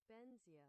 benzya.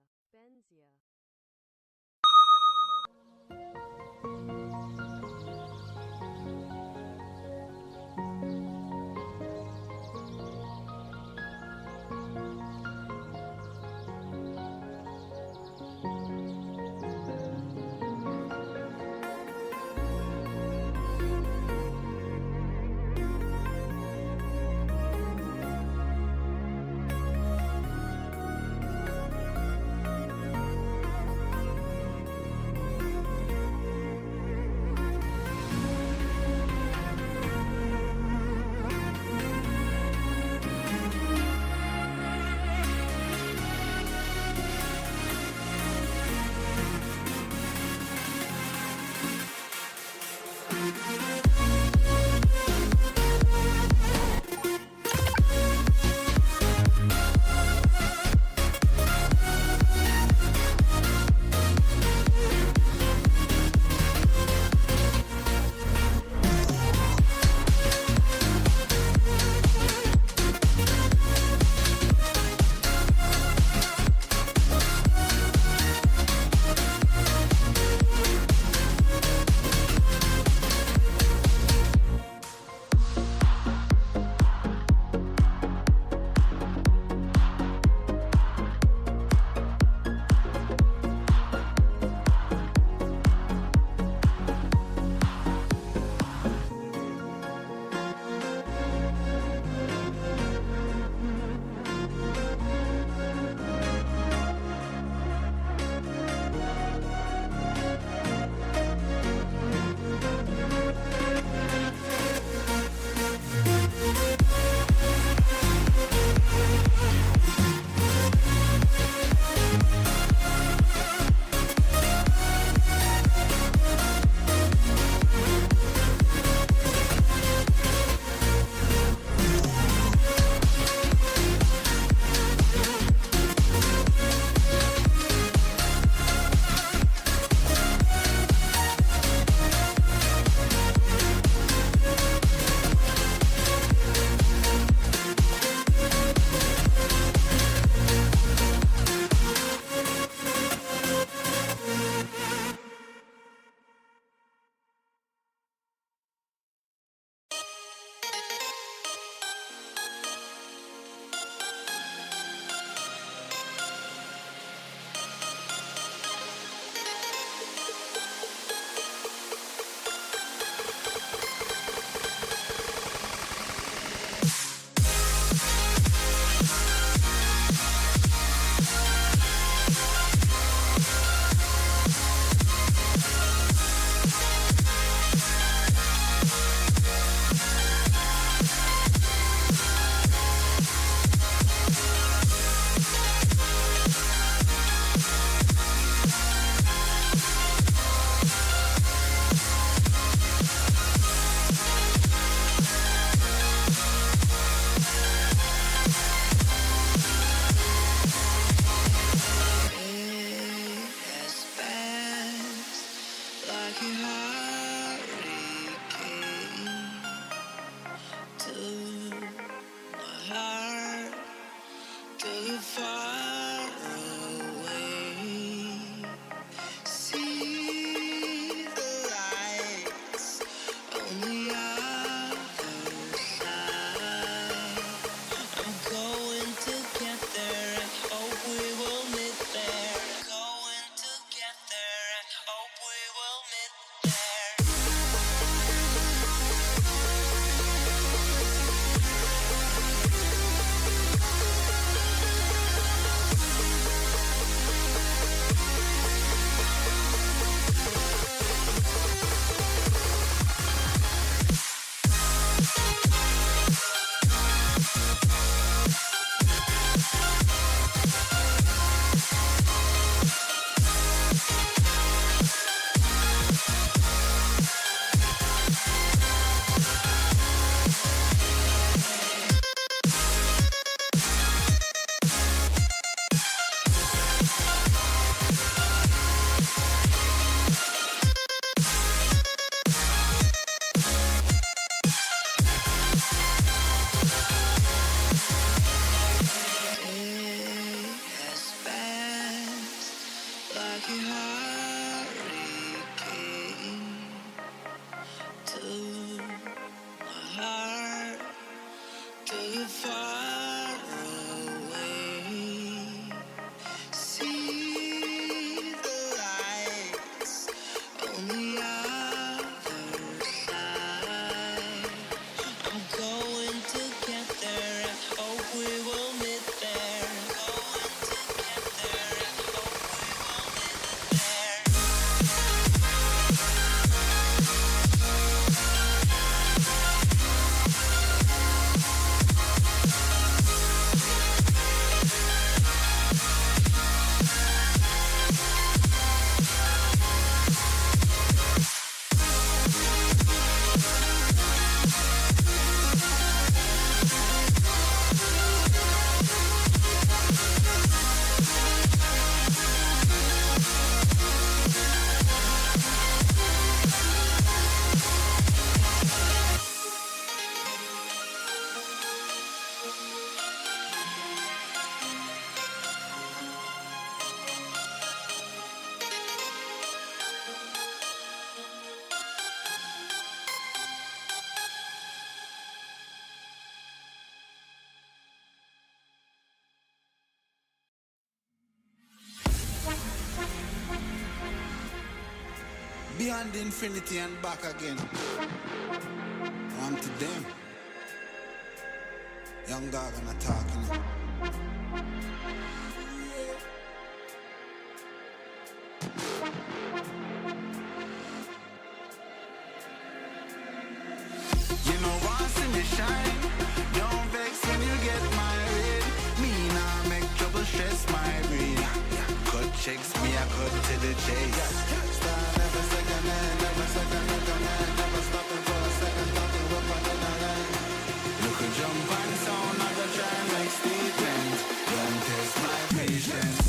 beyond infinity and back again. On to them. Young dog and a talking. You know once in the shine, don't vex when you get married. Me nah make trouble stress my brain. Cut checks, me I cut to the chase. Start never second hand, never second hand, never stopping for a second, talking up on the line. Look a jump and sound, I go try and make statements. Don't test my patience.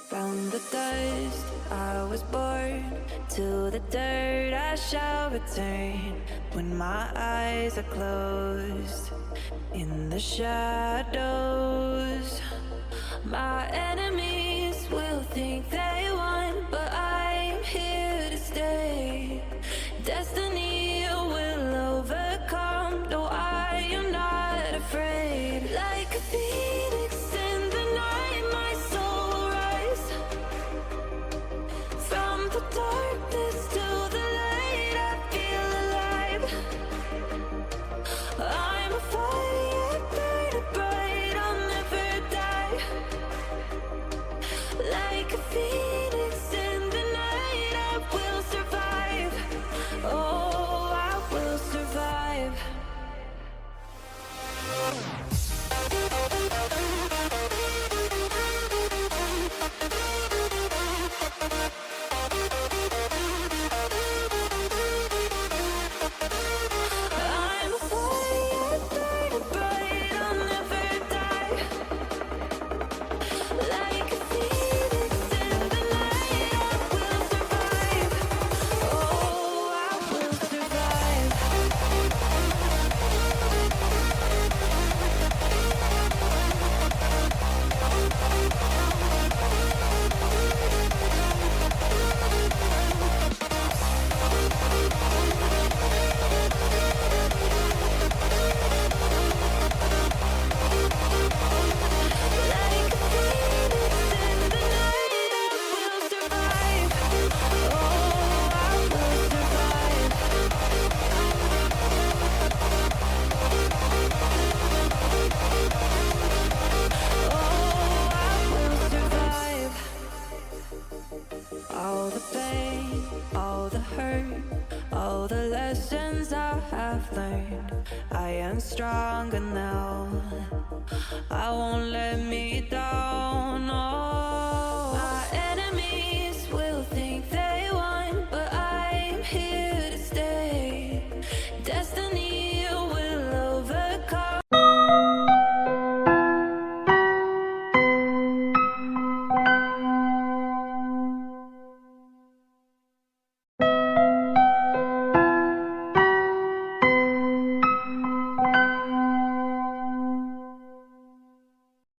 From the dust I was born, to the dirt I shall return. When my eyes are closed, in the shadows, my enemies will think they won, but I'm here to stay. Destiny will overcome, no, I am not afraid. Like a phoenix in the night, my soul will rise. From the darkness to the light, I feel alive. I'm a fire burning bright, I'll never die. Like a phoenix in the night, I will survive. Oh, have learned I am stronger now. I won't let me down. Oh, my enemies will think